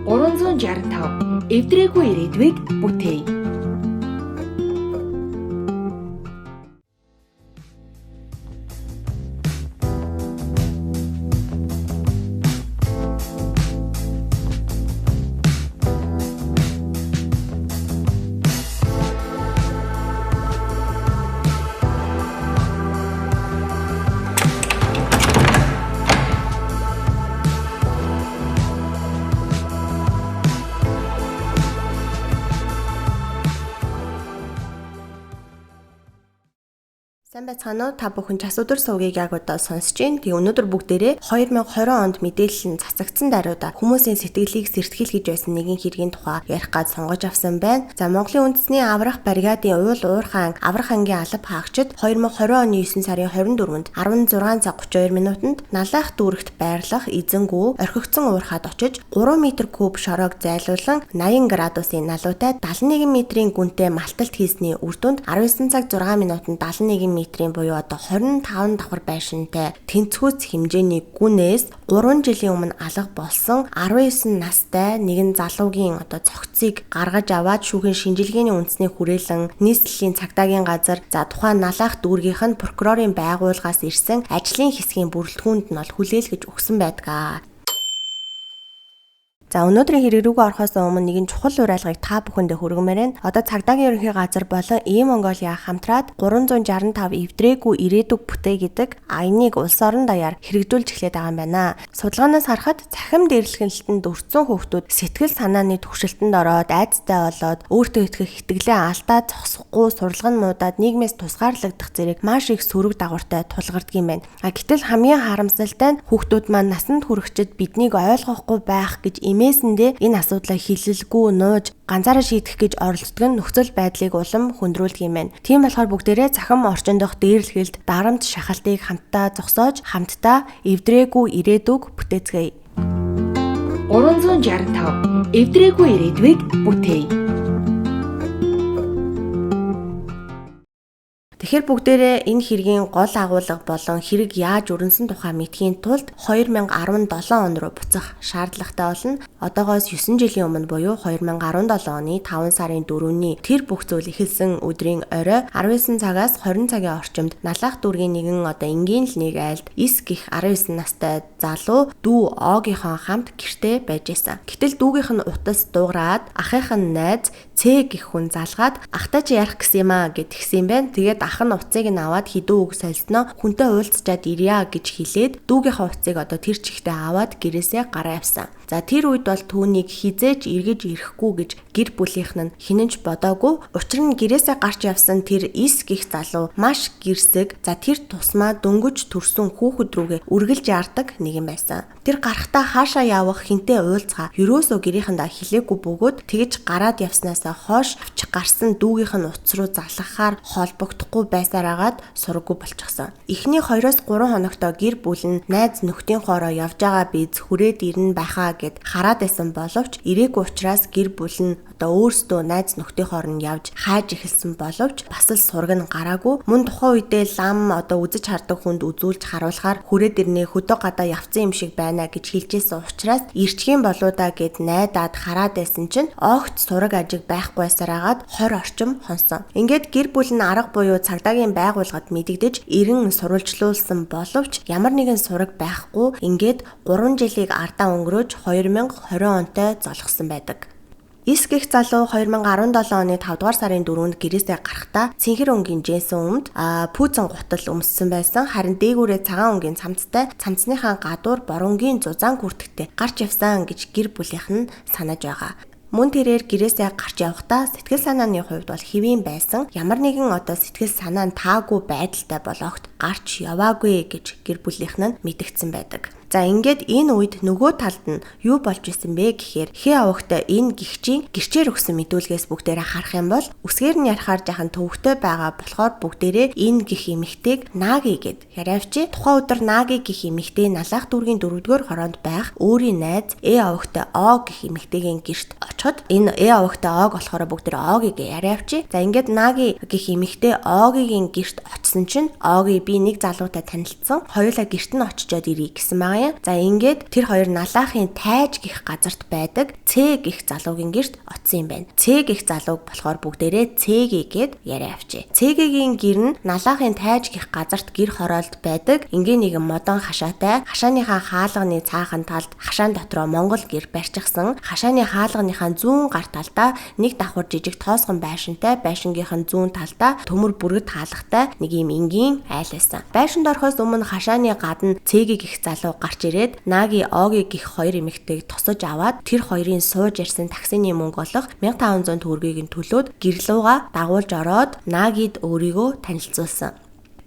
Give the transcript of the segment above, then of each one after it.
365 эвдрээгүй ирээдүйг бүтээе. Сайн байцгаана уу? Та бүхэн час өдөр суугийг яг одоо сонсож байна. Тэг өнөөдөр бүгдээрээ 2020 онд мэдээлэл нь цацагдсан даруйда хүмүүсийн сэтгэлийг сэртгэл гэж байсан нэгэн хэргийн тухай ярих гад сонгож авсан байна. За Монголын үндэсний аврах бригадын уул уурхаан аврах ангийн алба хаагчид 2020 оны 9 сарын 24-нд 16 цаг 32 минутанд Налах дүүрэгт байрлах эзэнгүү орхигдсон уурхаад очиж 3 м куб шороог зайлуулан 80 градусын налуутай 71 м-ийн гүнтэй малталт хийсний үр дүнд 19 цаг 6 минутанд 71 метрийн буюу одоо 25 давхар байшинтай тэнцвүүц хэмжээний гүнээс 3 жилийн өмнө алга болсон 19 настай нэгэн залуугийн одоо цогцыг гаргаж аваад шүүхийн шинжилгээний үндэсний хүрээлэн нийслэлийн цагдаагийн газар за тухайн Налах дүүргийнх нь прокурорын байгууллагаас ирсэн ажлын хэсгийн бүрэлдэхүүнд нь бол хүлээлгэж өгсөн байдаг. За өнөөдрийн хэрэг рүүгээ орохоос өмнө нэгэн чухал уриалгыг та бүхэндээ хүргэмээр байна. Одоо цагдаагийн ерөнхий газар болон Монголиа хамтраад 365 эвдрээгүй ирээдүг бүтээ гэдэг аяныг улс орон даяар хэрэгжүүлж эхлэдэг байгаа юм байна. Судалгаанаас харахад цахим дээрлэхэнлэлтэнд өртсөн хүүхдүүд сэтгэл санааны төвшөлтөнд ороод айдастай болоод өөртөө итгэх итгэлээ алдаад зогсохгүй сурлагын муудаад нийгмээс тусгаарлагдах зэрэг маш их сөрөг дагавартай тулгардаг юм байна. Гэтэл хамгийн харамсалтай нь хүүхдүүд маань насанд хүрэхчид биднийг ойлгохгүй байх гэж эмээсэндээ энэ асуудлаа хилэлгүй нууж ганцаараа шийдэх гэж оролддог нь нөхцөл байдлыг улам хүндрүүлдэг юм байна. Тийм болохоор бүгдээрээ захим орчин дох дээрлэхэлд дарамт шахалтыг хамтдаа зогсоож хамтдаа эвдрээгүй ирээдүг бүтээцгээе. 365 эвдрээгүй ирээдүйг бүтээе. Тэгэхээр бүгдээрээ энэ хэргийн гол агуулга болон хэрэг яаж өрнсөн тухай мэдхийн тулд 2017 он руу буцах шаардлагатай болно. Одоогоос 9 жилийн өмнө буюу 2017 оны 5 сарын 4-ний тэр бүх зүйл эхэлсэн өдрийн орой 19 цагаас 20 цагийн орчимд Налах дүүргийн нэгэн одоо энгийн л нэг айлд Ис гэх 19 настай залуу дүү Огийнхоо хамт гэртээ байж байсан. Гэтэл дүүгийнх нь утас дуугараад ахынх нь найз Ц гэх хүн залгаад ахтай чи ярих гэсэн юм аа гэдгсэн байна. Тэгээд ах нь уцыг нь аваад хідүү үг солисноо хүнтэй уулзчаад ирья гэж хэлээд дүүгийнхээ уцыг одоо тэр чихтэй аваад гэрээсээ гараа явсан. За тэр үед бол түүнийг хизээж эргэж ирэхгүй гэж гэр бүлийнх нь хинэнч бодоогүй. Учир нь гэрээсээ гарч явсан тэр Ис гих залуу маш гэрсэг. За тэр тусмаа дөнгөж төрсөн хүүхэд рүүгээ үргэлж яардаг нэгэн байсан. Тэр гарахтаа хаашаа явах хинтээ уулзгаа ерөөсөө гэрийнхэндээ хэлээгүй бөгөөд тэгж гараад явснаасаа хойш авчих гарсан дүүгийнх нь утас руу залгахаар холбогдохгүй байсараагаад сургуу болчихсон. Эхний 2-3 хоногтоо гэр бүл нь найз нөхдийн хоороо явж байгаа биз хүрээд ирнэ байхаа гэд хараад байсан боловч ирээгүй учраас гэр бүл нь одоо өөрсдөө найз нөхдийн хооронд явж хайж эхэлсэн боловч бас л сураг нь гараагүй. Мөн тухайн үедээ лам одоо үзэж хардаг хүнд үзүүлж харуулахаар хүрээд ирнэ хөдөө гадаа явцсан юм шиг байна гэж хэлжсэн учраас ирчхийн болоо да гэд найдаад хараад байсан чинь огт сураг ажиг байхгүйсараагаад 20 орчим хонсон. Ингээд гэр бүл нь арга буюу цагдаагийн байгууллагад мэдэгдэж эрен сурвалжлуулсан боловч ямар нэгэн сураг байхгүй ингээд 3 жилийг ардаа өнгөрөөж 2020 онтой золгосон байдаг. Ис гэх залуу 2017 оны 5 дугаар сарын 4-нд гэрээсээ гарахдаа цэнхэр өнгийн жинсэн өмд пүүцэн гутал өмссөн байсан. Харин дээгүүрээ цагаан өнгийн цамцтай цамцныхаа гадуур боронгийн зузаан хүртэгтэй гарч явсан гэж гэр бүлийнх нь санаж байгаа. Мөн тэрээр гэрээсээ гарч явахдаа сэтгэл санааны хувьд бол хэвийн байсан. Ямар нэгэн одоо сэтгэл санаа нь таагүй байдалтай бол огт гарч яваагүй гэж гэр бүлийнх нь мэдгдсэн байдаг. За ингээд энэ үед нөгөө талд нь юу болж исэн бэ гэхээр хээ авахтай энэ гихчийн гэрчээр өгсөн мэдүүлгээс бүгдээрээ харах юм бол үсгээр нь ярихаар жахан төвөгтэй байгаа болохоор бүгдээрээ энэ гих эмэгтэйг Наги гэд яриавчи. Тухайн өдөр Наги гих эмэгтэй Налах дүүргийн 4-р хороонд байх өөрийн найз авахтай О гих эмэгтэйгийн гэрт очиход энэ авахтай Ог болохоор бүгдээрээ Огийг яриавчи. За ингээд Наги гих эмэгтэй Огийн гэрт очисон чинь Оги би нэг залуутай танилцсан. Хоёулаа гэрт нь очичоод ирье гэсэн байгаа байгаа юм. За ингээд тэр хоёр налаахын тайж гих газарт байдаг Ц гих залуугийн гэрт оцсон юм байна. Ц гих залууг болохоор бүгдээрээ Цэги гэд яриа авчээ. Цэгийн гэр нь налаахын тайж гих газарт гэр хороолд байдаг. Ингийн нэгэн модон хашаатай хашааныхаа хаалганы цаахан талд хашаан дотроо Монгол гэр барьчихсан. Хашааны хаалганыхаа зүүн гар талдаа нэг давхар жижиг тоосгон байшинтай, байшингийнхэн зүүн талдаа төмөр бүргэд хаалгатай нэг юм энгийн айл байсан. Байшинд орохоос өмнө хашааны гадна Цэги гих залуу гарч ирээд Наги Оги гих хоёр эмэгтэйг тосож аваад тэр хоёрын сууж ирсэн таксины мөнгө болох 1500 төгрөгийг нь төлөөд гэрлүүга дагуулж ороод Нагид өөрийгөө танилцуулсан.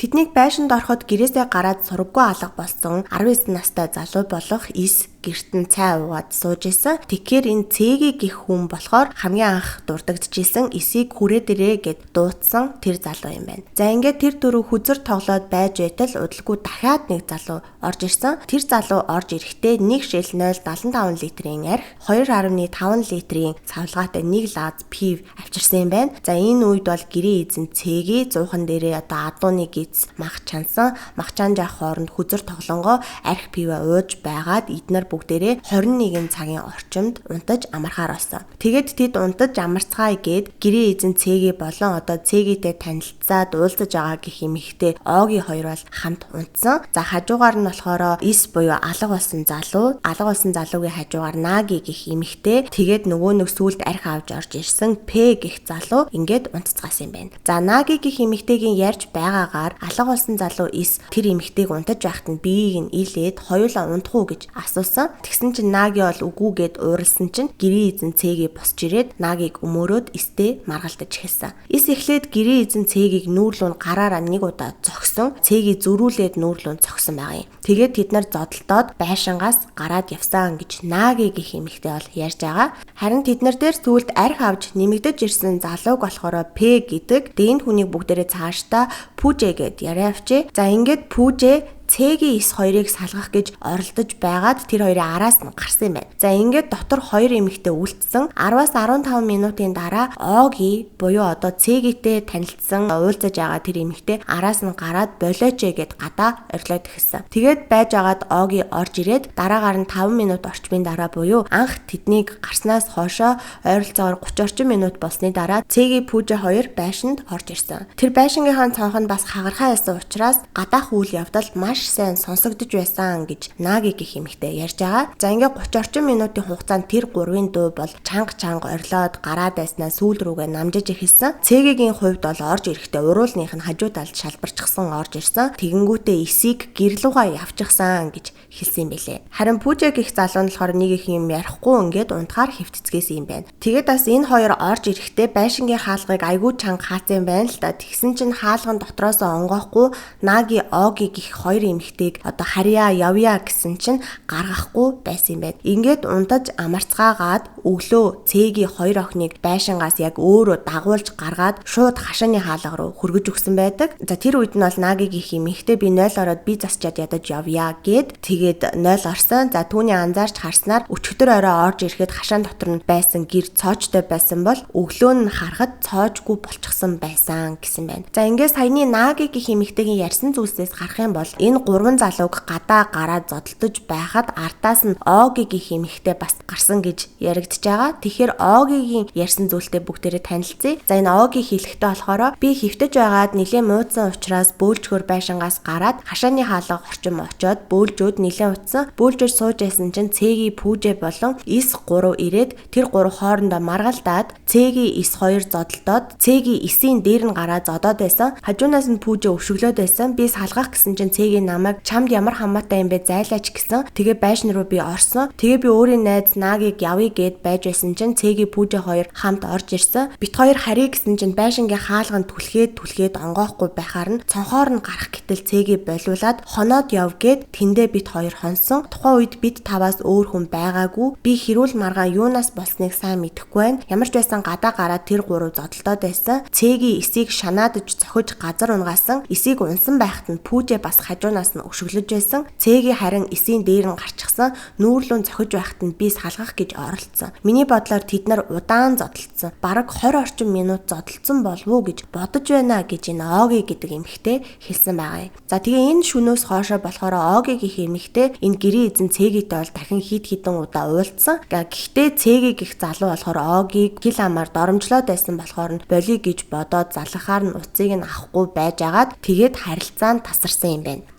Тэднийг байшинд ороход гэрээсээ гараад сургаггүй алга болсон 19 настай залуу болох Ис гэртэн цай уугаад сууж исэн. Тэгэхээр энэ Цэги гих хүн болохоор хамгийн анх дурддагчижсэн Исийг хүрээ дээрээ гэд дуудсан тэр залуу юм байна. За ингээд тэр дөрөв хүзэр тоглоод байж байтал удалгүй дахиад нэг залуу орж ирсэн. Тэр залуу орж ирэхдээ 1 шил 0.75 литрийн арх, 2.5 литрийн савлгаатай 1 лаз пив авчирсан юм байна. За энэ үед бол гэрээ эзэн Цэги зуухан дээрээ одоо адууны гиз мах чансан, мах чанжаа хооронд хүзэр тоглонгоо арх пивэ ууж байгаад эднэр бүгдээрээ 21 цагийн орчимд унтаж амархаар болсон. Тэгээд тэд унтаж амарцгаая гээд гэрээ эзэн Цэги болон одоо Цэгитэй танилцаад уулзаж байгаа гэх эмэгтэй Оги хоёр бол хамт унтсан. За хажуугаар нь болохоор Ис буюу алга болсон залуугийн хажуугаар Наги гэх эмэгтэй, тэгээд нөгөө нэг сүулт арх авч орж ирсэн П гэх залуу ингээд унтцгаасан юм байна. За Наги гэх эмэгтэйгийн ярьж байгаагаар алга болсон залуу Ис тэр эмэгтэйг унтаж байхад нь биеийг нь илээд хоёулаа унтах уу гэж асуусан. Тэгсэн чинь Наги бол үгүй гэд ууралсан чинь гэрээ эзэн Цэги босч ирээд Нагиг өмөрөөд Истээ маргалдаж эхэлсэн. Ис эхлээд гэрээ эзэн Цэгийг нүүрлүүн гараараа нэг удаа зогсон. Цэги зөрүүлээд нүүрлүүн зогсон байгаа юм. Тэгээд тэд нар зодолтоод байшингаас гараад явсан гэж Наги гэх эмэгтэй бол ярьж байгаа. Харин тэд нар дээр сүулт арх авч нэмэгдэж ирсэн залууг болохоор П гэдэг дээнд хүнийг бүгдээрээ цаашдаа Пүжэ гэд яриа авчээ. За ингээд Пүжэ Цэги Ис хоёрыг салгах гэж оролдож байгаад тэр хоёрын араас нь гарсан юм байна. За ингээд дотор хоёр эмэгтэй үлдсэн. 10-аас 15 минутын дараа Оги буюу одоо Цэгитэй танилцсан уулзаж байгаа тэр эмэгтэй араас нь гараад болооч гэд гадаа орилоод эхэлсэн. Тэгээд байж агаад Оги орж ирээд дараагаар нь 5 минут орчмын дараа буюу анх тэднийг гарснаас хоошоо ойролцоогоор 30 орчим минут болсны дараа Цэги Пүжэ хоёр байшинд орж ирсэн. Тэр байшингийнхаа цонх нь бас хагархаа байсан учраас гадаах үйл явдал маш сайн сонсогдож байсан гэж Наги гэх эмэгтэй ярьж байгаа. За ингээд 30 орчим минутын хугацаанд тэр гурвын дуу бол чанга орлоод гараад байснаа сүүл рүүгээ намжиж эхэлсэн. Цэгийн хувьд бол орж ирэхдээ уруулных нь хажуу талд шалбарчихсан орж ирсэн. Тэгэнгүүтээ Исийг гэрлүүгээ явчихсан гэж хэлсэн бэлээ. Харин Пүжэ гэх залуу нь болохоор нэг их юм ярихгүй ингээд унтахаар хэвтцгээсэн юм байна. Тэгээд бас энэ хоёр орж ирэхдээ байшингийн хаалгыг айгүй чанга хаацсан байна л да. Тэгсэн чинь хаалган дотроос онгоохгүй Наги Оги гэх хоёр эмэгтэйг одоо харьяа явъя гэсэн чинь гаргахгүй байсан юм байна. Ингээд унтаж амарцгаагаад өглөө Цэги хоёр охиныг байшингаас яг өөрөө дагуулж гаргаад шууд хашааны хаалга руу хөргөж өгсөн байдаг. За тэр үед нь бол Наги гэх эмэгтэй би 0 ороод би засчаад ядаж явъя гэд тэгээд 0 орсон. За түүний анзаарч харснаар өчигдөр орой орж ирэхэд хашаан дотор нь байсан гэр цоочтой байсан бол өглөө нь харахад цоожгүй болчихсон байсан гэсэн байна. За ингээд саяны Наги гэх эмэгтэйгийн ярьсан зүйлсээс харах юм бол энэ гурван залууг гадаа гараад зодтолдож байхад артаас нь Оги гэх эмэгтэй бас гарсан гэж яригдж байгаа. Тэгэхээр Огигийн ярьсан зүйлтэй бүгдээрээ танилцъя. За энэ Оги хэлэхдээ болохоор би хөвтөж байгаад нэлээд муудсан учраас бөөлжгөр байшингаас гараад хашааны хаалга орчим очоод бөөлжөөд нэлээд утсан. Бөөлжөж сууж байсан чинь Цэги Пүжэ болон Ис 3 ирээд тэр 3 хоорондоо маргалдаад Цэги Ис 2 зодолдоод Цэги Исийн дээр нь гараад зодоод байсан. Хажуунаас нь Пүжэ өвшөглөөд байсан. Би салгах гэсэн чинь Цэги намайг чамд ямар хамаатай юм бэ зайлаач гэсэн. Тэгээ байшин руу би орсон. Тэгээ би өөрийн найз Нагиг явъя гэд байж байсан чинь Цэги Пүжэ хоёр хамт орж ирсэн. Бит хоёр харъя гэсэн чинь байшингийн хаалганд түлхээд онгоохгүй байхаар нь цонхоор нь гарах гэтэл Цэги болиулаад хоноод яв гэд тэндээ бит хоёр хонсон. Тухайн үед бит таваас өөр хүн байгаагүй. Би хэрүүл маргаан юунаас болсныг сайн мэдэхгүй байна. Ямар ч байсан гадаа гараад тэр гурав зодолдоод байсан. Цэги Исийг шанаадж зохиж газар унгаасан. Исийг унсан байхад нь Пүжэ бас хажуу хажуунаас нь өшөглөж байсан. Цээги харин эсийн дээр нь гарчихсан. Нүүрлүүн цохиж байхад нь би салгах гэж оролцсон. Миний бодлоор тэд нар удаан зодтолцсон. Бараг 20 орчим минут зодтолцсон болов уу гэж бодож байна гэж энэ Оги гэдэг эмэгтэй хэлсэн байгаа юм. За тэгээ энэ шөнөөс хоошоо болохоор Оги гэх эмэгтэй энэ гэрийн эзэн Цээгитэй бол дахин хид хідэн удаа уулзсан. Гэхдээ Цээги гэх залуу болохоор Огиг хил амаар доромжлоод байсан болохоор нь болиё гэж бодоод залхахаар нь уцыг нь авахгүй байжгаад тэгээд харилцаанд тасарсан юм байна.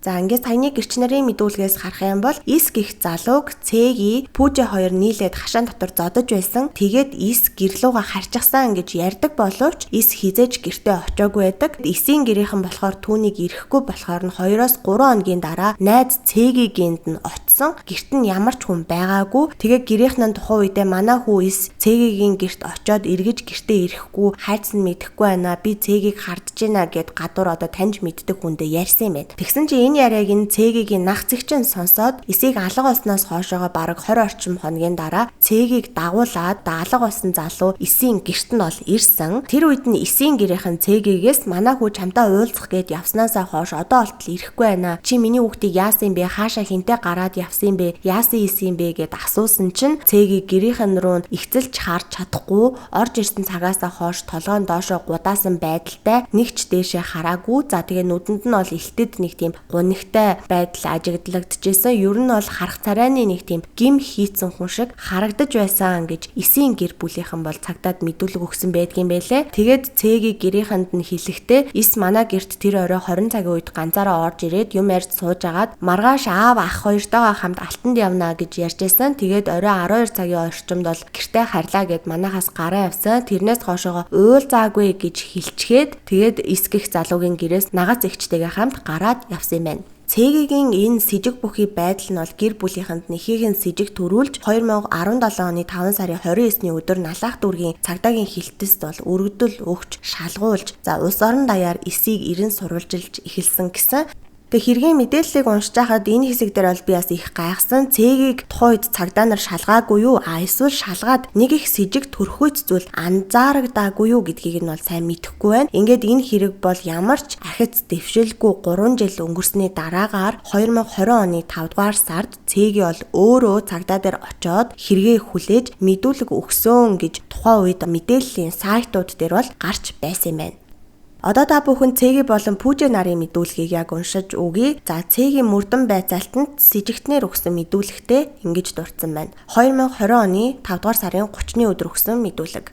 За ингээд саяны гэрч нарын мэдүүлгээс харах юм бол Ис гих залууг Цээги Пүүжэ хоёр нийлээд хашаан дотор зодож байсан. Тэгээд Ис гэрлүүгээ харчихсан гэж ярьдаг боловч Ис хизээж гэртээ очоогүй байдаг. Исийн гэрийнхэн болохоор түүнийг ирэхгүй болохоор нь 2-3 хоногийн дараа найз Цээгигэнд нь очсон. Гэрт нь ямар ч хүн байгаагүй. Тэгээд гэрийнхэн нь тухайн үедээ манай хүү Ис Цээгигийн гэрт очоод эргэж гэртээ ирэхгүй хайц нь мэдэхгүй байна. Би Цээгийг хардж байна гэд гадуур одоо таньж мэддэг хүндээ ярьсан юм байна. Тэгсэн чи энэ яриаг нь Цээгийн нах зэгчин сонсоод Исийг алга болсноос хоошоогоо бараг 20 орчим хоногийн дараа Цээгийг дагуулад алга болсон залуу Исийн гэрт нь бол ирсэн. Тэр үед нь Исийн гэрийнхэн Цээгээс манай хүү чамтай уулзах гээд явснаасаа хойш одоо болтол ирэхгүй байна. Чи миний хүүхдийг яасан бэ? Хаашаа хинтээ гараад явсан бэ? Яасан исэн бэ гэд асуусан чинь Цээги гэрийнхэн рүү ихцэлж харж чадахгүй орж ирсэн цагаасаа хойш толгойн доошоо гудаасан байдалтай нэгч дээшээ хараагүй. За тэгээ нүдэнд нь бол илтэд нэг тийм гунигтай байдал ажиглагдчихсэн. Ер нь бол харах царайны нэг тийм гим хийцэн хүн шиг харагдаж байсан гэж Исийн гэр бүлийнхэн бол цагдаад мэдүүлэг өгсөн байдгийн байлээ. Тэгээд Цээги гэрийнхэнд нь хэлэхдээ Ис манай гэрт тэр орой 20 цагийн үед ганцаараа орж ирээд юм ярьж суужгаад маргааш аав ах хоёртойгоо хамт алтанд явна гэж ярьжсэн. Тэгээд орой 12 цагийн орчимд бол гэртээ харлаа гэд манахаас гараа явсан. Тэрнээс хоошоогоо уул заагүй гэж хэлчихэд тэгээд Ис гих залуугийн гэрээс нагац эгчтэйгээ хамт гараад явсан юм байна. Цээгийн энэ с ิจ бүхий байдал нь бол гэр бүлийнхэнд нэхийг нь с ิจ төрүүлж 2017 оны 5 сарын 29-ний өдөр налаах дүүргийн цагдаагийн хилтэст бол өргөдөл өгч шалгуулж улс орон даяар Исийг эрен сурвалжилж эхэлсэн гэсэн. Тэгээ хэргийн мэдээллийг уншиж байхад энэ хэсэг дээр бол би бас их гайхсан. Цээгийг тухайн үед цагдаа нар шалгаагүй юу? Эсвэл шалгаад нэг их с ิจ төрөхүйц зүйл анзаарагдаагүй юу гэдгийг нь бол сайн мэдэхгүй байна. Ингээд энэ хэрэг бол ямар ч ахиц дэвшилгүй 3 жил өнгөрсний дараагаар 2020 оны 5 дугаар сард Цээги бол өөрөө цагдаа дээр очоод хэрэгээ хүлээж мэдүүлэг өгсөн гэж тухайн үед мэдээллийн сайтууд дээр бол гарч байсан юм байна. Одоо та бүхэн Цээги болон Пүүжэ нарын мэдүүлгийг яг уншиж өгье. За Цээгийн мөрдөн байцаалтанд с ิจ өгсөн мэдүүлэгтээ ингэж дурдсан байна. 2020 оны 5 дугаар сарын 30-ны өдөр өгсөн мэдүүлэг.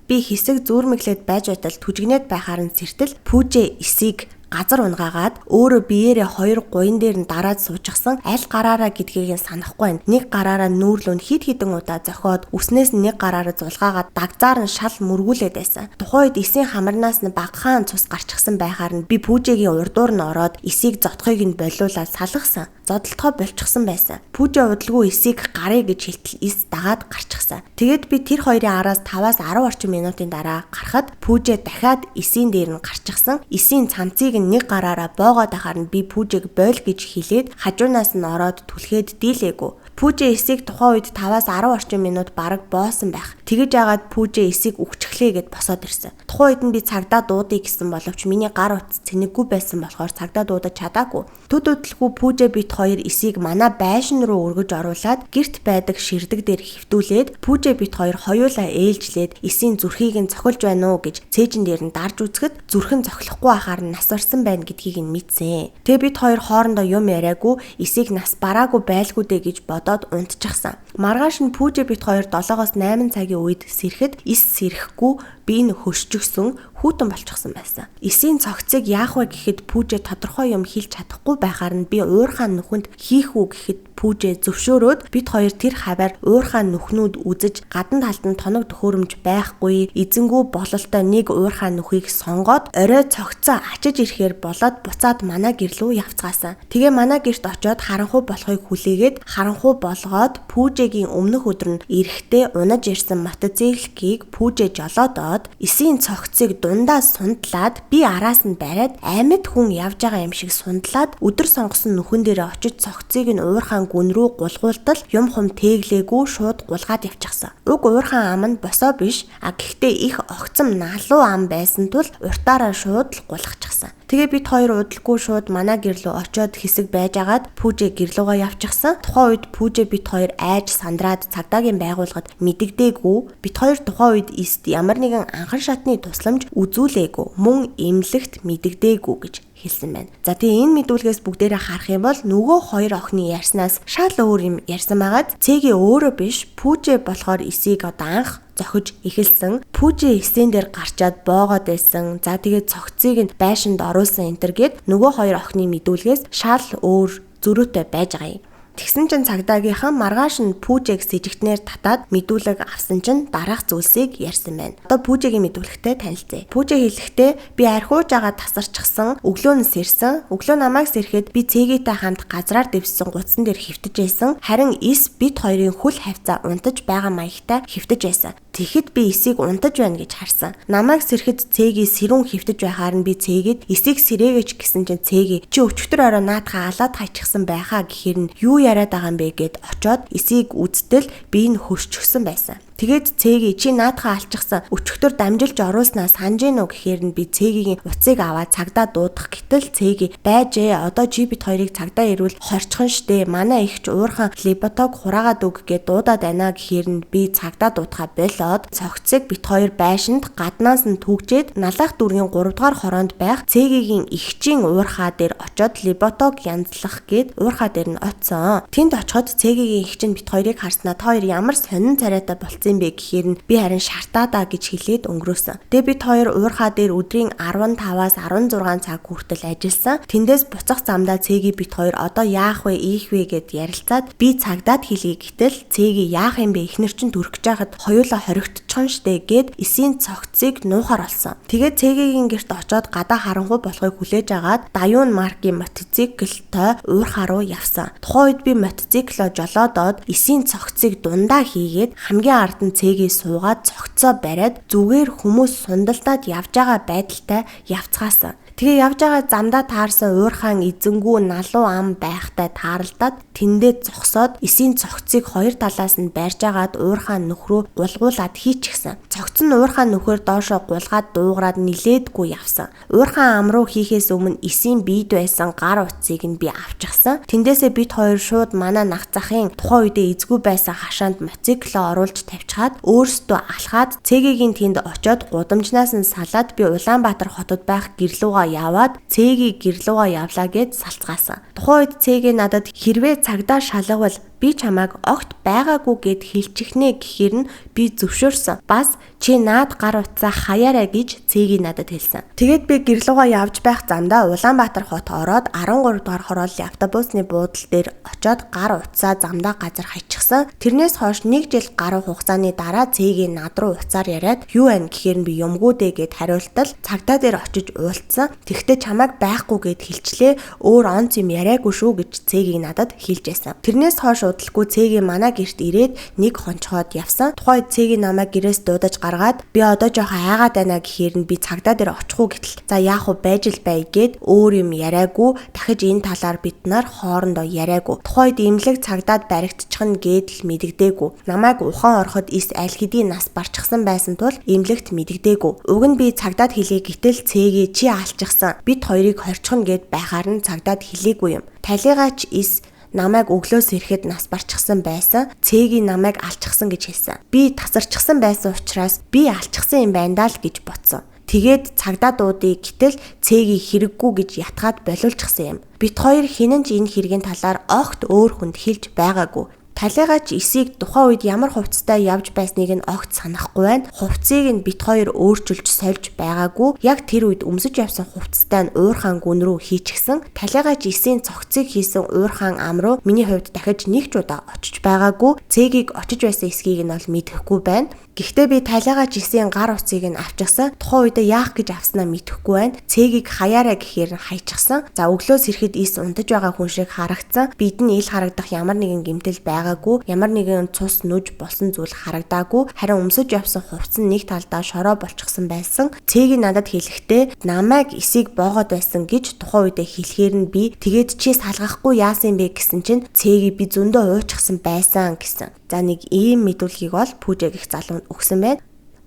Би хэсэг зүүрмэглээд байж байтал түжигнээд байхаар нь сэртэл Пүүжэ Исийг газар унгаагаад өөрөө биеэрээ 2 гуйн дээр нь дараад суучихсан. Аль гараараа гэдгийг нь санахгүй байна. Нэг гараараа нүүрлүүн хид хідэн удаа зохиод үснээс нь нэг гараараа зулгаагаад дагзаар нь шал мөргүүлээд байсан. Тухайн үед Исийн хамарнаас нь багахан цус гарчихсан байхаар нь би Пүүжэгийн урдуур нь ороод Исийг зодхойг нь болиулаад салгасан. Зодтолтгой болчихсон байсан. Пүүжэ удалгүй Исийг гарыг гэж хэлтэл Ис дагаад гарчихсан. Тэгээд би тэр хоёрын араас 5-аас 10 орчим минутын дараа гарахад Пүүжэ дахиад Исийн дээр нь гарчихсан. Исийн цамцыг нэг гараараа боогоод ахаар нь би Пүүжэг бойл гэж хэлээд хажуунаас нь ороод түлхээд дийлээгүй. Пүүжэ Исийг тухайн үед 5-аас 10 орчим минут бараг боосон байх. Тэгэж яагаад Пүүжэ Исийг үгчглээ гэд босоод ирсэн. Тухайн үед нь би цагдаа дуудъя гэсэн боловч миний гар утас цэнэггүй байсан болохоор цагдаа дуудаж чадаагүй. Төд өдөлгүй Пүүжэ бит хоёр Исийг манай байшин руу өргөж оруулаад гэрт байдаг ширдэг дээр хөвтүүлээд Пүүжэ бит хоёр хоёулаа ээлжлээд Исийн зүрхийг нь цохилж байна уу гэж цээжин дээр нь дарж үзэхэд зүрхэн цохилохгүй ахаар нь нас орсон байна гэдгийг нь мэдсэн. Тэгээ бит хоёр хоорондоо юм яриаггүй Исийг нас бараагүй байлгүй дээ гэж бодоод унтчихсан. Маргааш нь Пүүжэ бит хоёр 7-оос 8 цагийн үед сэрэхэд Ис сэрэхгүй би энэ хөшчихсөн хүүтэн болчихсон байсан. Исийн цогцыг яах вэ гэхэд Пүүжэ тодорхой юм хэлж чадахгүй байхаар нь би уурхаа нүхэнд хийх үү гэхэд Пүүжэ зөвшөөрөөд бит хоёр тэр хаваар уурхаа нүхнүүд үзэж гадна талд нь тоног төхөөрөмж байхгүй эзэнгүү бололтой нэг уурхаа нүхийг сонгоод орой цогцоо ачиж ирэхээр болоод буцаад манай гэр рүү явцгаасан. Тэгээ манай гэрт очоод харанхуй болохыг хүлээгээд харанхуй болгоод Пүүжэгийн өмнөх өдөр нь эрэхтэй унаж ирсэн мотоциклийг Пүүжэ жолоодоод Исийн цогцыг дундаа сундлаад би араас нь бариад амьд хүн явж байгаа юм шиг сундлаад өдөр сонгосон нүхэн дээр очиж цогцыг нь уурхаан гүн рүү гулгуултал юм хум тээглээгүй шууд гулгаад явчихсан. Уг уурхаан ам нь босоо биш, гэхдээ их огцом налуу ам байсан тул уртаараа шууд л гулгачихсан. Тэгээ бид хоёр удалгүй шууд манай гэр рүү очиод хэсэг байжгаад Пүүжэ гэр руугаа явчихсан. Тухайн үед Пүүжэ бид хоёр айж сандраад цагдаагийн байгууллагад мэдэгдээгүй. Бид хоёр тухайн үед эст ямар нэгэн анхан шатны тусламж үзүүлээгүй. Мөн эмнэлэгт мэдэгдээгүй гэж хэлсэн байна. За тэгээ энэ мэдүүлгээс бүгдээрээ харах юм бол нөгөө хоёр охины ярьснаас шал өөр юм ярьсан байгаад цэгийн өөрөө биш Пүүжэ болохоор эсийг анх зохиж эхэлсэн. Пүүжэ эсэн дээр гарчаад боогоод байсан. За тэгээ цогцыг нь байшинд оруулсан энтер гээд нөгөө хоёр охины мэдүүлгээс шал өөр зөрүүтэй байж байгаа юм. Тэгсэн чинь цагдаагийнхан маргааш нь Пүүжэг сэжигтнээр татаад мэдүүлэг авсан чинь дараах зүйлсийг ярьсан байна. Одоо Пүүжэгийн мэдүүлэгтэй танилцъя. Пүүжэ хэлэхдээ би архиуж байгаа тасарчихсан, өглөө нь сэрсэн. Өглөө намайг сэрхэд би цэгээтэй хамт газраар дэвссэн гутсан дээр хөвтөж байсан. Харин эс бит хоёрын хүл хавцаа унтаж байгаа маягтай хөвтөж байсан. Тэгэхэд би эсийг унтаж байна гэж харсан. Намайг сэрхэд цэгийг сэрүүн хөвтөж байхаар нь би цээгээд эсийг сэрээгээч гэсэн чинь цээгээ чи өчтөр орой наадхаа алаад хайчихсан байхаа гэхээр нь юу яриад байгаа юм бэ гэд очоод эсийг үзтэл би нь хөрчгсөн байсан. Тэгээд цээгээ чи наадхаа алчихсан өчигдөр дамжилж оруулснаас санаж гинөө гэхээр нь би цээгийн уцыг аваад цагдаа дуудах гэтэл цээгээ байжээ одоо чи бит хоёрыг цагдаа ирвэл хорчхон штэ манай ихч уурхан либотог хураагаад өг гэд дуудаад байна гэхээр нь би цагдаа дуудахаа болоод цогцыг бит хоёр байшинд гаднаас нь түгжээд налах дүүргийн 3 дугаар хороонд байх цээгийн ихчийн уурхаа дээр очоод либотог янзлах гэд уурхаа дээр нь очсон. Тэнд очиход цээгийн ихч нь бит хоёрыг харснаа та хоёр ямар сонин царайтай болцсон бэ гэхээр нь би харин шартаадаа гэж хэлээд өнгөрөөсөн. Тэгээ бид хоёр уурхаа дээр өдрийн 15-аас 16 цаг хүртэл ажилласан. Тэндээс буцах замдаа цээгийн бит хоёр одоо яах вэ, ийх вэ гэд ярилцаад би цагдаад хэлье гэтэл цээгийн яах юм бэ эхнэр чинь төрөх гэж байхад хоёулаа хоригдчихон штэ гэд эсийн цогцыг нуухаар олсон. Тэгээ цээгийн гэрт очоод гадаа харанхуй болохыг хүлээж агаад Даюун маркийн мотоциклтай уурхаа руу явсан. Тухайн үед би мотоциклоо жолоодоод эсийн цогцыг дундаа хийгээд хамгийн ард нь цээгээ суугаад цогцоо бариад зүгээр хүмүүс сундалдаад явж байгаа байдалтай явцгаасан. Тэгээ явж байгаа замдаа таарсан уурхаан эзэнгүү налуу ам байхтай тааралдаад тэндээ зогсоод эсийн цогцыг хоёр талаас нь барьж агаад уурхаан нөхрөө гулгуулад хийчихсэн. Цогц нь уурхаан нөхөр доошоо гулгаад дуугараад нилээдгүй явсан. Уурхаан ам руу хийхээс өмнө эсийн бийд байсан гар утсыг нь би авчихсан. Тэндээсээ бид хоёр шууд манай нах захын тухайн үедээ эзгүй байсан хашаанд мотоциклоо оруулж тавьчихад өөрсдөө алхаад цээгийн тэнд очоод гудамжнаас нь салаад би Улаанбаатар хотод байх гэрлүүгээ яваад цээгийн гэрлүүгээ явлаа гэд салцгаасан. Тухайн үед цээгээ надад хэрвээ цагдаа шалгавал би чамайг огт байгаагүй гэд хэлчихнэ гэхээр нь би зөвшөөрсөн. Бас чи наад гар утсаа хаяарай гэж цээгийн надад хэлсэн. Тэгээд би гэрлүүгээ явж байх замдаа Улаанбаатар хот ороод 13 дугаар хорооллын автобусны буудлын дээр очоод гар утсаа замдаа газар хаячихсан. Тэрнээс хойш 1 жил гаруй хугацааны дараа цээгийн над руу уцаар яриад юу байна гэхээр нь би юмгүй дээ гэд хариултал цагдаа дээр очиж уулзсан. Тэгтээ чамайг байхгүй гэд хэлчлээ. Өөр онц юм яриаггүй шүү гэж цээгийн надад хэлж байсан. Тэрнээс хойш удалгүй цээгийн манай гэрт ирээд нэг хончхоод явсан. Тухайн цээгийн намайг гэрээс дуудаж гаргаад би одоо жоохон айгаад байна гэхээр нь би цагдаа дээр очихгүй гэтэл за яах вэ байж л бай гэд өөр юм яриаггүй дахиж энэ талаар бид нар хоорондоо яриаггүй. Тухайд имлэг цагдаад баригдчих нь гээд л мэдэгдээгүй. Намайг ухаан ороход эс аль хэдийн нас барчихсан байсан тул имлэгт мэдэгдээгүй. Уг нь би цагдаад хэлье гэтэл цээгээ чи алчихсан. Бид хоёрыг хорчихно гэд байхаар нь цагдаад хэлээгүй юм. Талигаач эс намайг өглөөс ирэхэд нас барчихсан байсан. Цээгийн намайг алчихсан гэж хэлсэн. Би тасарчихсан байсан учраас би алчихсан юм байна даа л гэж бодсон. Тэгээд цагдаа дуудыг гэтэл цээгийг хэрэггүй гэж ятгаад болиулчихсан юм. Бид хоёр хинэн ч энэ хэргийн талаар огт өөр хүнд хэлж байгаагүй. Талигаач эсийг тухайн үед ямар хувцастай явж байсныг нь огт санахгүй байна. Хувцсыг нь бит хоёр өөрчилж сольж байгаагүй. Яг тэр үед өмсөж явсан хувцастай нь уурхаан гүн рүү хийчихсэн. Талигаач эсийн цогцыг хийсэн уурхаан ам руу миний хувьд дахиж нэг ч удаа очиж байгаагүй. Цээгийг очиж байсан эсгийг нь бол мэдэхгүй байна. Гэхдээ би талигаач эсийн гар утсыг нь авчихсан. Тухайн үедээ яах гэж авснаа мэдэхгүй байна. Цээгийг хаяараа гэхээр хайчихсан. За өглөөс ирэхэд эс унтаж байгаа хүн шиг харагдсан. Бидний ил харагдах ямар нэгэн гэмтэл байгаагүй. Ямар нэгэн цус нүж болсон зүйл харагдаагүй. Харин өмсөж явсан хувцас нь нэг талдаа шороо болчихсон байсан. Цээгийн надад хэлэхдээ намайг эсийг боогод байсан гэж тухайн үедээ хэлэхээр нь би тэгээд чи салгахгүй яасан бэ гэсэн чинь цээгийг би зөндөө уучихсан байсан гэсэн. За нэг ийм мэдүүлгийг бол Пүүжэ гэх залуу өгсөн байна.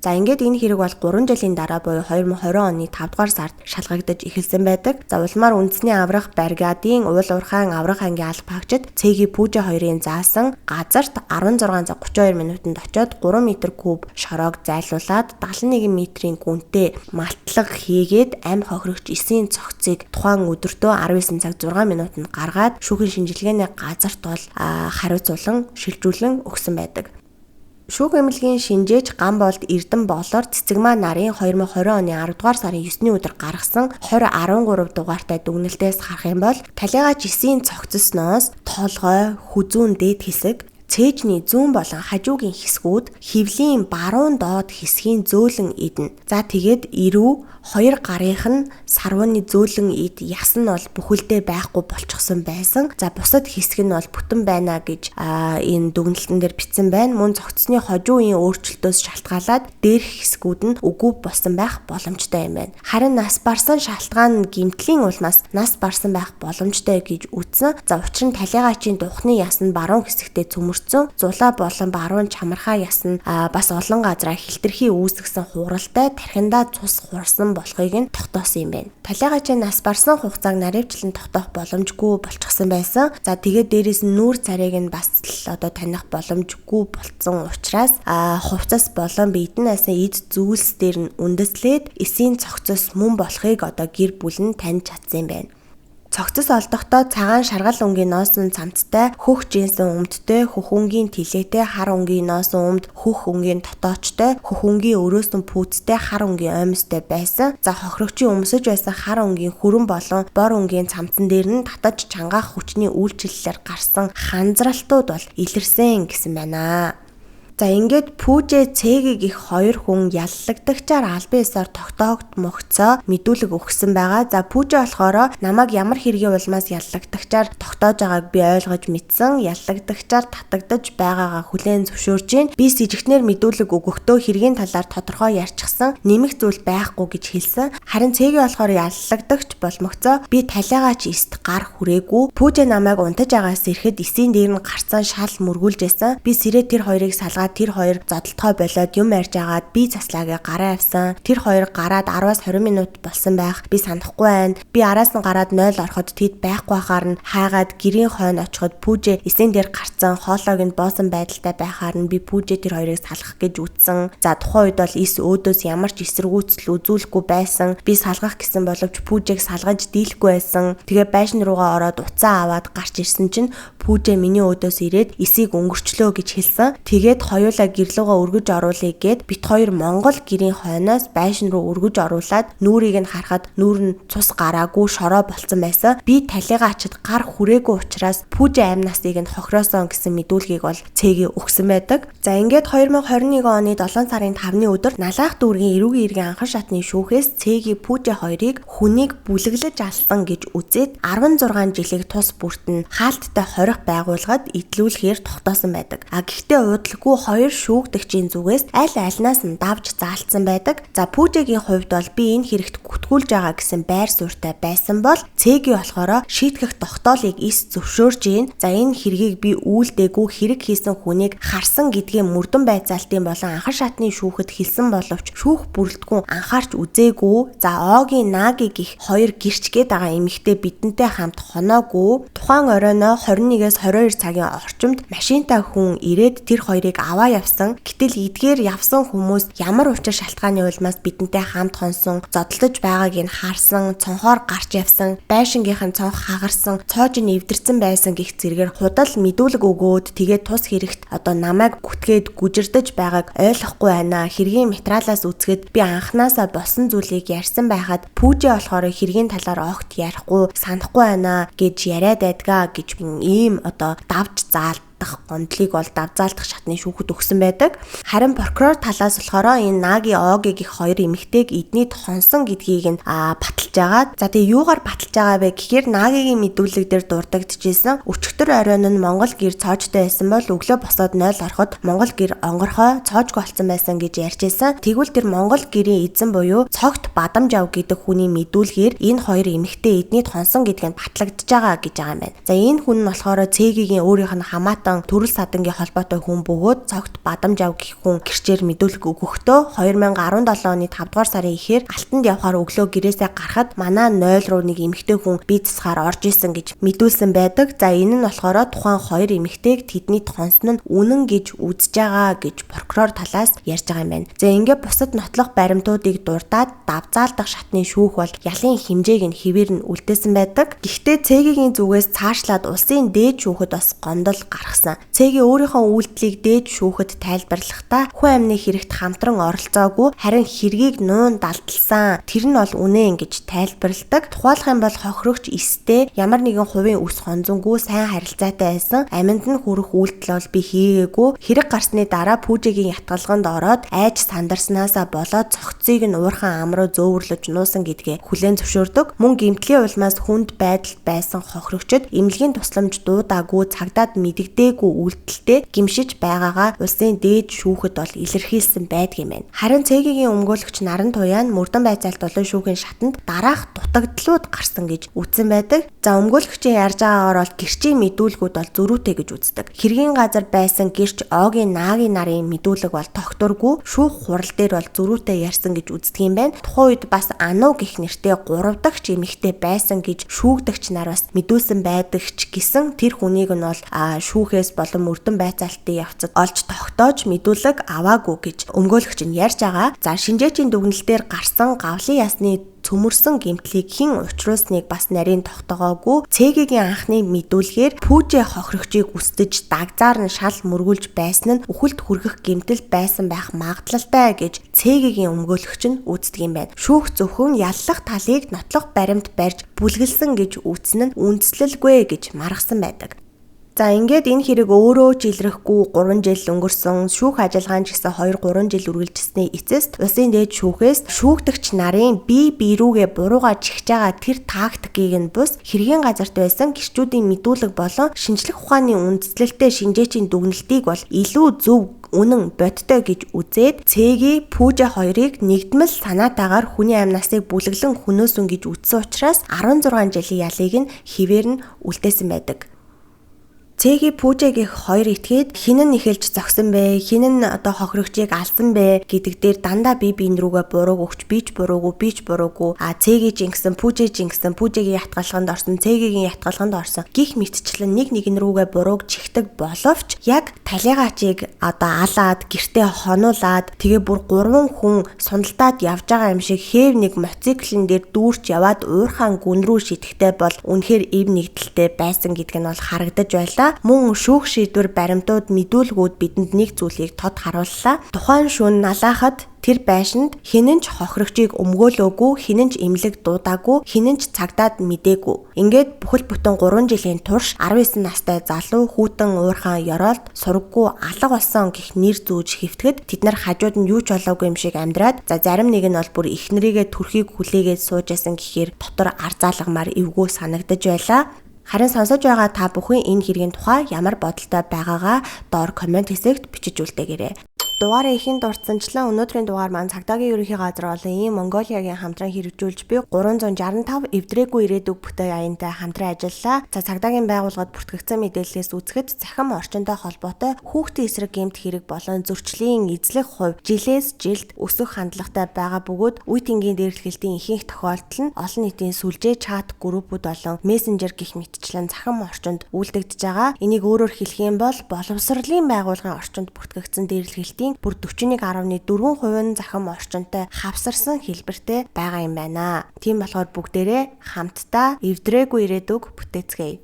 За ингээд энэ хэрэг бол 3 жилийн дараа буюу 2020 оны 5 дугаар сард шалгагдаж эхэлсэн байдаг. За улмаар үндэсний аврах бригадын уул уурхайн аврах ангийн алба хаагчид Цэгийн Пүүжэ хоёрын заасан газарт 16 цаг 32 минутанд очоод 3 м куб шороог зайлуулад 71 м-ийн гүнтэй малтлаг хийгээд амь хохирогч эсийн цогцыг тухайн өдөртөө 19 цаг 6 минутанд гаргаад шүүхийн шинжилгээний газарт бол хариуцуулан шилжүүлэн өгсөн байдаг. Шүүх эмнэлгийн шинжээч Гамболд Эрдэнэ болоор Цэцэгмаа нарын 2020 оны 10 дугаар сарын 9-ний өдөр гаргасан 2013 дугаартай дүгнэлтээс харах юм бол талигач эсийн цогцсноос толгой, хүзүүн дээд хэсэг, цээжний зүүн болон хажуугийн хэсгүүд хөвлийн баруун доод хэсгийн зөөлөн идэнэ. За тэгээд эрүү хоёр гарынх нь сарвууны зөөлөн ид яс нь бол бүхэлдээ байхгүй болчихсон байсан. За бусад хэсэг нь бол бүтэн байна гэж энэ дүгнэлтэн дээр бичсэн байна. Мөн цогцсны хожуугийн өөрчлөлтөөс шалтгаалаад дээрх хэсгүүд нь үгүй болсон байх боломжтой юм байна. Харин нас барсан шалтгаан нь гэмтлийн улмаас нас барсан байх боломжтой гэж үзсэн. За учир нь талигаачийн духны яс нь баруун хэсэгтээ цөмөрцөн, зулаа болон баруун чамархаа яс нь бас олон газараа хилтерхий үүсгэсэн хуралтай тархиндаа цус хурсан болохыг нь тогтоосон юм байна. Талигаачийн нас барсан хугацааг наривчлан тогтоох боломжгүй болчихсон байсан. За тэгээд дээрээс нь нүүр царайг нь бас одоо таних боломжгүй болцсон учраас хувцас болон биетэн насны эд зүйлс дээр нь үндэслээд эсийн цогцос мөн болохыг одоо гэр бүл нь таньж чадсан юм байна. Цогцос олдохдоо цагаан шаргал өнгийн ноосон цамцтай, хөх жинсэн өмдтэй, хөх өнгийн тилээтэй, хар өнгийн ноосон өмд, хөх өнгийн дотоочтой, хөх өнгийн өрөөсөн пүүцтэй, хар өнгийн оймстой байсан. За хохирогчийн өмсөж байсан хар өнгийн хүрэн болон бор өнгийн цамцан дээр нь татаж чангаах хүчний үйлчлэлээр гарсан ханзралтууд бол илэрсэн гэсэн байна. За ингээд Пүүжэ Цэгийг их хоёр хүн яллагдагчаар албан ёсоор тогтоогдмогцоо мэдүүлэг өгсөн байгаа. За Пүүжэ болохоор намайг ямар хэргийн улмаас яллагдагчаар тогтоож байгааг би ойлгож мэдсэн. Яллагдагчаар татагдаж байгаагаа хүлээн зөвшөөрж байна. Би с ижигтнэр мэдүүлэг өгөхдөө хэргийн талаар тодорхой ярьчихсан. Нэмэх зүйл байхгүй гэж хэлсэн. Харин Цэгийн болохоор яллагдагч болмогцоо би талигач эст гар хүрээгүй. Пүүжэ намайг унтаж байгаас ирэхэд эсийн дээр нь гарцсан шал мөргүүлж байсан. Би сэрээ тэр хоёрыг салгаад тэр хоёр зодтолтгой болоод юм ярьж агаад би заслаагаа гараа авсан. Тэр хоёр гараад 10-аас 20 минут болсон байх. Би санахгүй байна. Би араас нь гараад 0 ороход тэд байхгүй байхаар нь хайгаад гэрийн хойно очиход Пүүжэ эсен дээр гарцсан хоолойг нь боосон байдалтай байхаар нь би Пүүжэ тэр хоёрыг салгах гэж үзсэн. За тухайн үед бол эс өөдөөс ямар ч эсэргүүцэл үзүүлэхгүй байсан. Би салгах гэсэн боловч Пүүжэг салгаж дийлэхгүй байсан. Тэгээ байшин руугаа ороод уцаа аваад гарч ирсэн чинь Пүүжэ миний өөдөөс ирээд эсийг өнгөрчлөө гэж хэлсэн. Тэгээд хоёулаа гэрлүүгээ өргөж оруулъя гэд бит хоёр Монгол гэрийн хойноос байшин руу өргөж оруулаад нүрийг нь харахад нүр нь цус гараагүй шороо болцсон байсан. Би талигаачид гар хүрээгүй учраас Пүүжэ амь насыг нь хохироосон гэсэн мэдүүлгийг бол Цэгийн өгсөн байдаг. За ингээд 2021 оны 7 сарын 5-ны өдөр Налаах дүүргийн эрүүгийн иргэн анхан шатны шүүхээс Цэгийн Пүүжэ хоёрыг хүнийг бүлэглэж алсан гэж үзээд 16 жилиг тус бүртэн хаалттай хорих байгууллагад идлүүлэхээр тогтоосон байдаг. Гэхдээ уудлгүй хоёр шүүгдэгчийн зүгээс аль альнаас нь давж заалтсан байдаг. За Пүүжэгийн хувьд бол би энэ хэрэгт гүтгүүлж байгаа гэсэн байр суурьтай байсан бол Цэгийн болохоор шийтгэх тогтоолыг эс зөвшөөрж ийн. За энэ хэргийг би үйлдээгүй хэрэг хийсэн хүнийг харсан гэдгээ мөрдөн байцаалтын болон анхан шатны шүүхэд хэлсэн боловч шүүх бүрэлдэхүүн анхаарч үзээгүй. За Огийн Наги гих хоёр гэрчгээд байгаа эмэгтэй бидэнтэй хамт хоноогүй. Тухайн оройноо 21-ээс 22 цагийн орчимд машинтай хүн ирээд тэр хоёрыг аваа явсан. Гэтэл эдгээр явсан хүмүүс ямар учир шалтгааны улмаас бидэнтэй хамт хонсон, зодтолж байгааг нь харсан, цонхоор гарч явсан, байшингийнхэн цонх хагарсан, цоож нь эвдэрсэн байсан гэх зэрэгээр худал мэдүүлэг өгөөд тэгээд тус хэрэгт одоо намайг гүтгээд гүжирдэж байгааг ойлгохгүй байна. Хэргийн материалаас үзэхэд би анханасаа босон зүйлийг ярьсан байхад Пүүжэ болохоор хэргийн талаар огт ярихгүй, санахгүй байна гэж яриад байдгаа гэж ийм одоо давж заалт гомдлыг бол давзаалдах шатны шүүхэд өгсөн байдаг. Харин прокурор талаас болохоор энэ Наги Оги гэх хоёр эмэгтэйг эднийд хонсон гэдгийг нь баталж байгаа. За тэгээ юугаар баталж байгаа вэ гэхээр Нагигийн мэдүүлэг дээр дурддагдчихсэн. Өчигдөр оройн нь Монгол гэр цоожтой байсан бол өглөө босоод 0 ороход Монгол гэр онгорхой цоожгүй болсон байсан гэж ярьжсэн. Тэгвэл тэр Монгол гэрийн эзэн буюу цогт Бадамж ав гэдэг хүний мэдүүлгээр энэ хоёр эмэгтэй эднийд хонсон гэдг нь батлагдж байгаа гэж байгаа юм байна. За энэ хүн нь болохоор Цэгийн өөрийнх нь хамаатан болон төрөл садангийн холбоотой хүн бөгөөд цогт бадамж ав гэх хүн гэрчээр мэдүүлэг өгөхдөө 2017 оны 5 дугаар сарын эхээр алтанд явхаар өглөө гэрээсээ гарахад манай 0 руу нэг эмэгтэй хүн бие засгаар орж исэн гэж мэдүүлсэн байдаг. За энэ нь болохоор тухайн хоёр эмэгтэйг тэдний тонсон нь үнэн гэж үзэж байгаа гэж прокурор талаас ярьж байгаа юм байна. За ингээд бусад нотлох баримтуудыг дурдаад давзаалдах шатны шүүх бол ялын хэмжээг нь хэвээр нь үлдээсэн байдаг. Гэхдээ Цэгийн зүгээс цаашлаад улсын дээд шүүхэд бас гомдол гаргасан. Цэгийн өөрийнхөө үйлдэлийг дээд шүүхэд тайлбарлахдаа хүн амны хэрэгт хамтран оролцоогүй харин хэргийг нуун далдалсан. Тэр нь бол үнэн гэж тайлбарладаг. Тухайлах юм бол хохирогч эстэй ямар нэгэн хувийн үс хонзонгүй сайн харилцаатай байсан. Аминд нь хүрэх үйлдэл бол би хийгээгүй. Хэрэг гарсны дараа пүүжигийн ятгалганд ороод айж сандарснаасаа болоод цогцыг нь уурхан ам руу зөөвөрлөж нуусан гэдгээ хүлээн зөвшөөрдөг. Мөн гэмтлийн улмаас хүнд байдалд байсан хохирогчид эмнэлгийн тусламж дуудаагүй цагдаад мэдэгдээгүй үйлдэлтэй гимшиж байгаагаа улсын дээд шүүхэд бол илэрхийлсэн байдаг юм байна. Харин Цэгийн өмгөөлөгч Наран Туяан мөрдөн байцаалт олон шүүхийн шатанд дараах дутагдлууд гарсан гэж үзсэн байдаг. За өмгөөлөгчийн ярьж байгаагаар бол гэрчийн мэдүүлгүүд бол зөрүүтэй гэж үздэг. Хэргийн газар байсан гэрч Огийн Наагийн нарын мэдүүлэг бол тогтворгүй, шүүх хурал дээр бол зөрүүтэй ярьсан гэж үздэг юм байна. Тухайн үед бас Ану гэх нэртэй 3 дахь эмэгтэй байсан гэж шүүгдэгч нар бас мэдүүлсэн байдаг ч гэсэн тэр хүнийг нь бол шүүхээс болон мөрдөн байцаалтын явцад олж тогтоож мэдүүлэг аваагүй гэж өмгөөлөгч нь ярьж байгаа. За шинжээчийн дүгнэлтээр гарсан гавлын ясны цөмөрсөн гэмтлийг хэн учруулсныг бас нарийн тогтоогоогүй. Цэгийн анхны мэдүүлгээр пүүжэ хохирогчийг үстэж дагзаар нь шал мөргүүлж байсан нь үхэлд хүргэх гэмтэл байсан байх магадлалтай гэж Цэгийн өмгөөлөгч нь үздэг юм байна. Шүүх зөвхөн яллах талыг нотлох баримт барьж бүлгэлсэн гэж үзсэн нь үндслэлгүй гэж маргасан байдаг. За ингээд энэ хэрэг өөрөө ч илрэхгүй 3 жил өнгөрсөн. Шүүх ажиллагаан ч гэсэн 2-3 жил үргэлжилсэний эцэст улсын дээд шүүхээс шүүгдэгч нарын бие рүүгээ буруугаар чихж байгаа тэр тактикийг нь бус хэргийн газарт байсан гэрчүүдийн мэдүүлэг болон шинжлэх ухааны үндэслэлтэй шинжээчийн дүгнэлтийг бол илүү зөв үнэн бодтой гэж үзээд Цэгийн пүүжэ хоёрыг нэгдмэл санаатаагаар хүний амь насыг бүлэглэн хөнөөсөн гэж үзсэн учраас 16 жилийн ялыг нь хэвээр нь үлдээсэн байдаг. Цэгийн пүүжэгийн хоёр этгээд хинэн нэхэлж зогсон бэ, хинэн одоо хохирогчийг алсан бэ гэдэг дээр дандаа бие биен рүүгээ бурууг өгч бич буруугүй Цэгийн жингсэн пүүжэгийн ятгалганд орсон, Цэгийн ятгалганд орсон гих мэтчлэн нэг нэгэн рүүгээ бурууг чихдэг боловч яг талигаачийг одоо алаад гэртээ хонуулаад тэгээ бүр 3 хүн сундалтаад явж байгаа юм шиг хээв нэг мотоциклэн дээр дүүрч яваад уурхаан гүн рүү шидэхтэй бол үнэхээр эв нэгдэлтэй байсан гэдг нь бол харагдаж байлаа. Мөн шүүх шийдвэр баримтууд мэдүүлгүүд бидэнд нэг зүйлийг тод харууллаа. Тухайн шөнө налаахад тэр байшинд хинэн ч хохирогчийг өмгөөлөөгүй, хинэн ч эмнэлэг дуудаагүй, хинэн ч цагдаад мэдээгүй. Ингээд бүхэл бүтэн 3 жилийн турш 19 настай залуу хүүтэн уурхаан ёроолд сургаггүй алга болсон гэх нэр зүүж хэвтгэд тэд нар хажууд нь юу ч болоогүй юм шиг амьдраад зарим нэг нь бол бүр эхнэрийгээ төрхийг хүлээгээд суужсэн гэхээр дотор арзаалагмаар эвгүй санагдаж байлаа. Харин сонсож байгаа та бүхэн энэ хэргийн тухай ямар бодолтой байгаагаа доор комент хэсэгт бичиж үлдээгээрэй. Дугаараа ихэнд дурдсанчлан өнөөдрийн дугаар маань цагдаагийн ерөнхий газар болон ийм Монголиагийн хамтран хэрэгжүүлж буй 365 эвдрээгүй ирээдүг бүтээн аянтай хамтран ажиллалаа. За цагдаагийн байгууллагад бүртгэгдсэн мэдээллээс үзэхэд захим орчинтой холбоотой хүүхдийн эсрэг гэмт хэрэг болон зөрчлийн эзлэх хувь жилээс жилд өсөх хандлагатай байгаа бөгөөд үе тэнгийн дээрлэхэлтийн ихэнх тохиолдол нь олон нийтийн сүлжээ чат группүүд болон мессенжер гэх мэтчлэн захим орчинд үйлдэгдэж байгаа. Энийг өөрөөр хэлэх юм бол боловсролын байгууллагын орчинд бүртгэгдсэн дээрлэхэлтийн бүр 41.4% захим орчинтой хавсарсан хэлбэртэй байгаа юм байна. Тийм болохоор бүгдээрээ хамтдаа эвдрээгүй ирээдүг бүтээцгээе.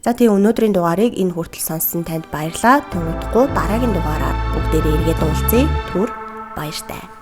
За тийм өнөөдрийн дугаарыг энэ хүртэл сонссон танд баярлалаа. Тунуудахгүй дараагийн дугаараар бүгдээрээ эргээд уулзъя. Түр баяртай.